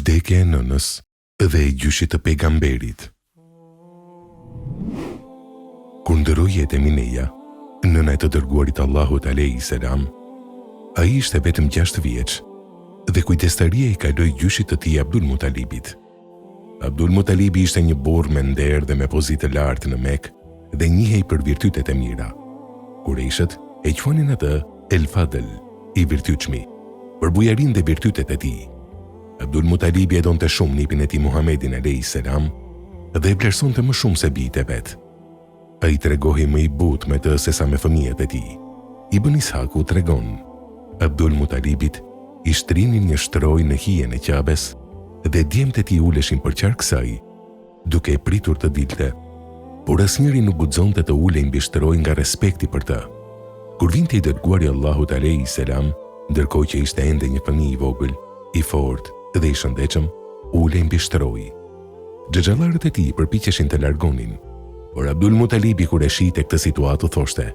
Vdekja e nënës dhe e gjyshit të pejgamberit. Kur ndëroi jetë Mineja, nëna e të dërguarit Allahut alayhi salam, ai ishte vetëm 6 vjeç dhe kujdestaria i kaloi gjyshit të tij Abdul Mutalibit. Abdul Mutalibi ishte një burr me nder dhe me pozitë të lartë në Mekë dhe njihej për virtytet e mira. Kurejshët e quanin atë El Fadl, i virtytshmi, për bujarinë dhe virtytet e tij. Abdul Mutalibi e donte shumë nipin e tij Muhamedin alayhis salam dhe e vlerësonte më shumë se bijtë e vet. Ai tregohej më i butë me të se sa me fëmijët e tij. Ibn Ishaku tregon: Abdul Mutalibit i shtrinin një shtroj në hijen e Qabes dhe djemtë e tij uleshin për qark saj, duke e pritur të dilte, por asnjëri nuk guxonte të ulej mbi shtroj nga respekti për të. Kur vinte i dërguari Allahut alayhis salam, ndërkohë që ishte ende një fëmijë i vogël, i fortë dhe i shëndetshëm, ulej mbi shtroj. Xhaxhallarët e tij përpiqeshin të largonin, por Abdul Mutalibi kur e shihte këtë situatë thoshte: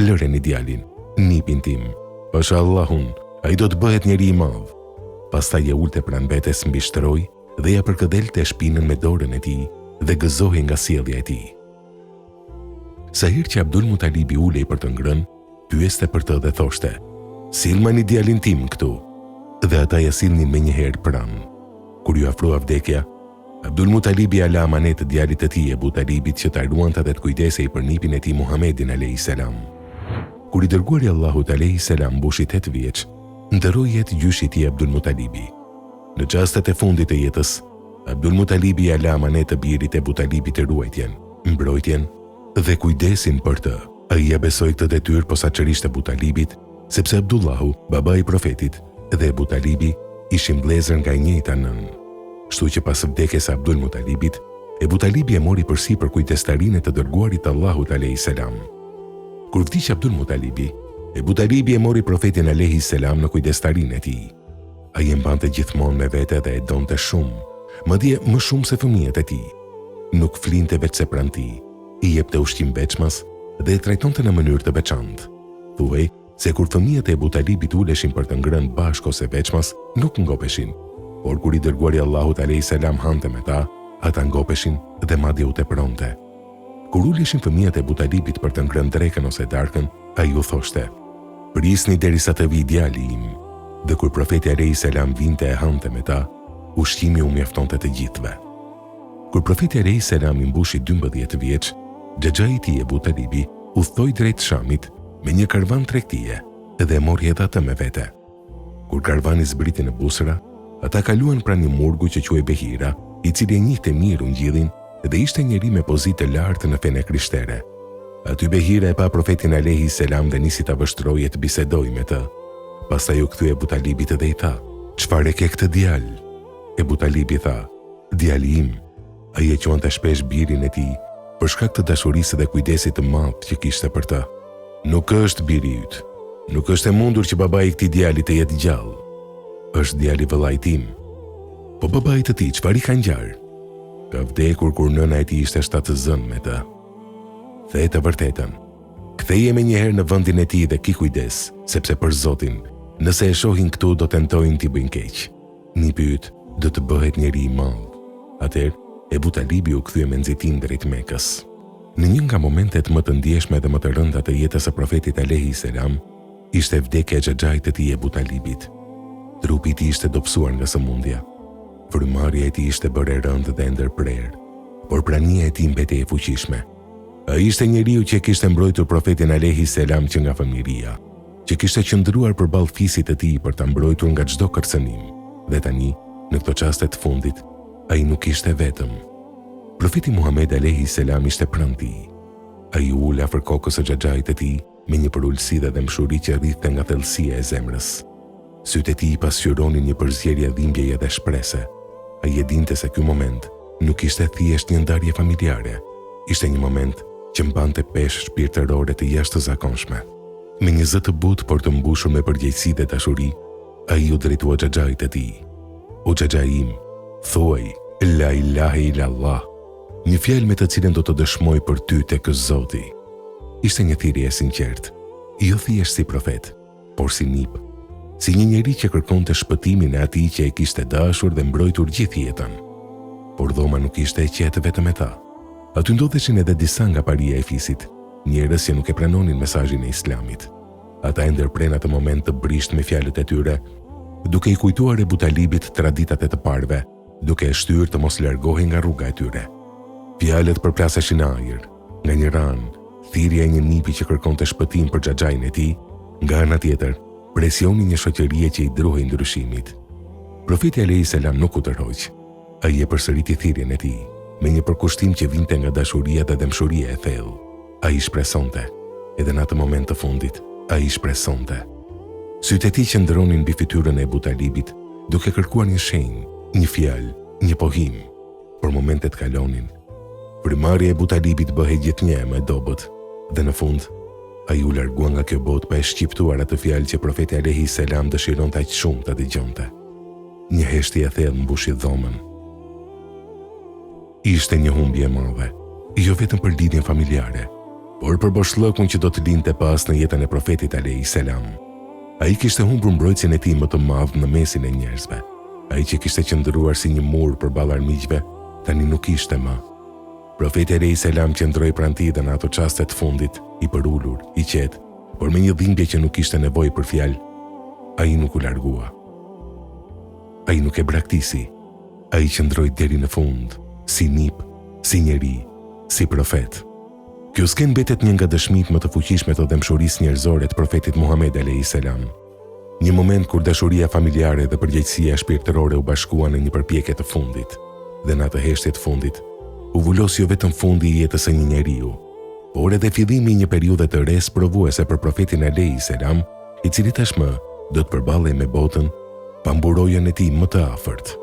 "Lëreni djalin, nipin tim. Pashallahu, ai do të bëhet njeri i madh." Pastaj e ulte pranë vetes mbi shtroj dhe ja përkëdhelte shpinën me dorën e tij dhe gëzohej nga sjellja e tij. Sa herë që Abdul Mutalibi ulej për të ngrënë, pyeste për të dhe thoshte: "Sillmani djalin tim këtu." Dhe ata ja sillnin menjëherë pranë. Kur ju afrua vdekja, Abdul Mutalibi ala amanet djalit të tij Ebu Talibit që ta ruante dhe të kujdesej për nipin e tij Muhamedin alayhis salam. Kur i dërguari Allahut alayhis salam mbushi 8 vjeç, ndëroi jetë gjyshi i tij Abdul Mutalibi. Në çastet e fundit të jetës, Abdul Mutalibi ala amanet të birit Ebu Talibit të ruajtjen, mbrojtjen dhe kujdesin për të. Ai ja besoi këtë detyrë posaçërisht Ebu Talibit, sepse Abdullahu, baba i profetit, dhe Ebu Talibi ishin vëllezër nga e njëjta nën. Kështu që pas vdekjes së Abdul Mutalibit, Ebu Talibi e mori përsipër kujdestarinë e të dërguarit Allahut alayhis salam. Kur vdiq Abdul Mutalibi, Ebu Talibi e mori profetin alayhis salam në kujdestarinë e tij. Ai e mbante gjithmonë me vete dhe e donte shumë, madje më shumë se fëmijët e tij. Nuk flinte veç se pranë tij, i jepte ushqim veçmas dhe e trajtonte në mënyrë të veçantë. Thuhej se kur fëmijët e Ebu Talibit uleshin për të ngrënë bashkë ose veçmas, nuk ngopeshin, por kur i dërguari Allahut alayhis salam hante me ta, ata ngopeshin dhe madje u tepronte. Kur uleshin fëmijët e Ebu Talibit për të ngrënë drekën ose darkën, ai u thoshte: "Prisni derisa të vijë djali im." Dhe kur profeti alayhis salam vinte e hante me ta, ushqimi u mjaftonte të gjithëve. Kur profeti alayhis salam i mbushi 12 vjeç, xhaxhai i tij Ebu Talibi udhtoi drejt Shamit me një karvan tregtie dhe mori edhe atë me vete. Kur karvani zbriti në Busra, ata kaluan pranë një murgu që quhej Behira, i cili e njihte mirë ungjillin dhe ishte njeri me pozitë të lartë në fenë krishtere. Aty Behira e pa profetin alayhis salam dhe nisi ta vështroje të bisedojë me të. Pastaj u kthye Ebu Talibit dhe i tha: "Çfarë ke këtë djalë?" Ebu Talibi tha: "Djali im." Ai e quante shpesh birin e tij për shkak të dashurisë dhe kujdesit të madh që kishte për të. "Nuk është biri yt. Nuk është e mundur që babai i këtij djali të jetë gjallë. Është djali vëllait tim." "Po babai të tij çfarë i ka ngjarë?" "Ka vdekur kur nëna e tij ishte shtatëzën me të." "The të vërtetën. Ktheje menjëherë në vendin e tij dhe ki kujdes, sepse për Zotin, nëse e shohin këtu do tentojnë t'i bëjnë keq. Nipi yt do të bëhet njeri i madh." Atëherë Ebu Talibi u kthye me nxitim drejt Mekës. Në një nga momentet më të ndjeshme dhe më të rënda të jetës së profetit alayhis salam, ishte vdekja e xhaxhait të tij Ebu Talibit. Trupi i tij ishte dobësuar nga sëmundja. Frymarrja e tij ishte bërë e rëndë dhe ndërprerë, por prania e tij mbetej e fuqishme. Ai ishte njeriu që kishte mbrojtur profetin alayhis salam që nga fëmijëria, që kishte qëndruar përballë fisit të tij për ta mbrojtur nga çdo kërcënim. Dhe tani, në këto çaste të fundit, ai nuk ishte vetëm. Profeti Muhammed alayhis salam ishte pranë tij. Ai u ul afër kokës së xhaxhait të tij me një përulësi dhe dëmshuri që rrithte nga thellësia e zemrës. Sytë e tij pasqyronin një përzierje dhimbjeje dhe shprese. Ai e dinte se ky moment nuk ishte thjesht një ndarje familjare, ishte një moment që mbante peshë shpirtërore të jashtëzakonshme. Me një zë të butë por të mbushur me përgjegjësi dhe dashuri, ai u drejtua xhaxhait të tij. "O xhaxhai im, thuaj la ilaha illallah, një fjalë me të cilën do të dëshmoj për ty tek Zoti." Ishte një thirrje e sinqertë, jo thjesht si profet, por si nip. si një njeri që kërkonte shpëtimin e atij që e kishte dashur dhe mbrojtur gjithë jetën. Por dhoma nuk ishte e qetë vetëm e ta. Aty ndodheshin edhe disa nga paria e fisit, njerëz që nuk e pranonin mesazhin e Islamit. Ata e ndërpren atë moment të brisht me fjalët e tyre, duke i kujtuar Ebu Talibit traditat e të parëve, duke e shtyrë të mos largohen nga rruga e tyre. Fjalët përplaseshin ajër, nga një ranë, thirrja e një nipi që kërkonte shpëtim për xhaxhain e tij, nga ana tjetër, presioni një shoqërie që i druhej ndryshimit. Profeti alayhis salam nuk u tërhoq. Ai e përsëriti thirrjen e tij, me një përkushtim që vinte nga dashuria dhe dëmshuria e thellë. Ai shpresonte, edhe në atë moment të fundit, ai shpresonte. Sytë e tij qëndronin mbi fytyrën e Ebu Talibit, duke kërkuar një shenjë, një fjalë, një pohim. Por momentet kalonin. Frymarrja e Ebu Talibit bëhej gjithnjë më e dobët, dhe në fund, ai u largua nga kjo botë pa e shqiptuar atë fjalë që profeti alayhis salam dëshironte aq shumë ta dëgjonte. Një heshtje e thellë mbushi dhomën. Ishte një humbje e madhe, jo vetëm për lidhjen familjare, por për boshllëkun që do të lindte pas në jetën e profetit alayhis salam. Ai kishte humbur mbrojtjen e tij më të madh në mesin e njerëzve. Ai që kishte qëndruar si një mur përballë armiqve, tani nuk ishte më. Profeti alayhis salam qëndroi pranë tij në ato çaste të fundit, i përulur, i qetë, por me një dhimbje që nuk kishte nevojë për fjalë. Ai nuk u largua. Ai nuk e braktisi. Ai qëndroi deri në fund, si nip, si njeri, si profet. Kjo sken mbetet një nga dëshmitë më të fuqishme të dëmshurisë njerëzore të profetit Muhammed alayhis salam. Një moment kur dashuria familjare dhe përgjegjësia shpirtërore u bashkuan në një përpjekje të fundit, dhe në atë heshtje të fundit, u vulos jo vetëm fundi i jetës së një njeriu, por edhe fillimi i një periudhe të re provuese për profetin alayhis salam, i cili tashmë do të përballej me botën pa mburojën e tij më të afërt.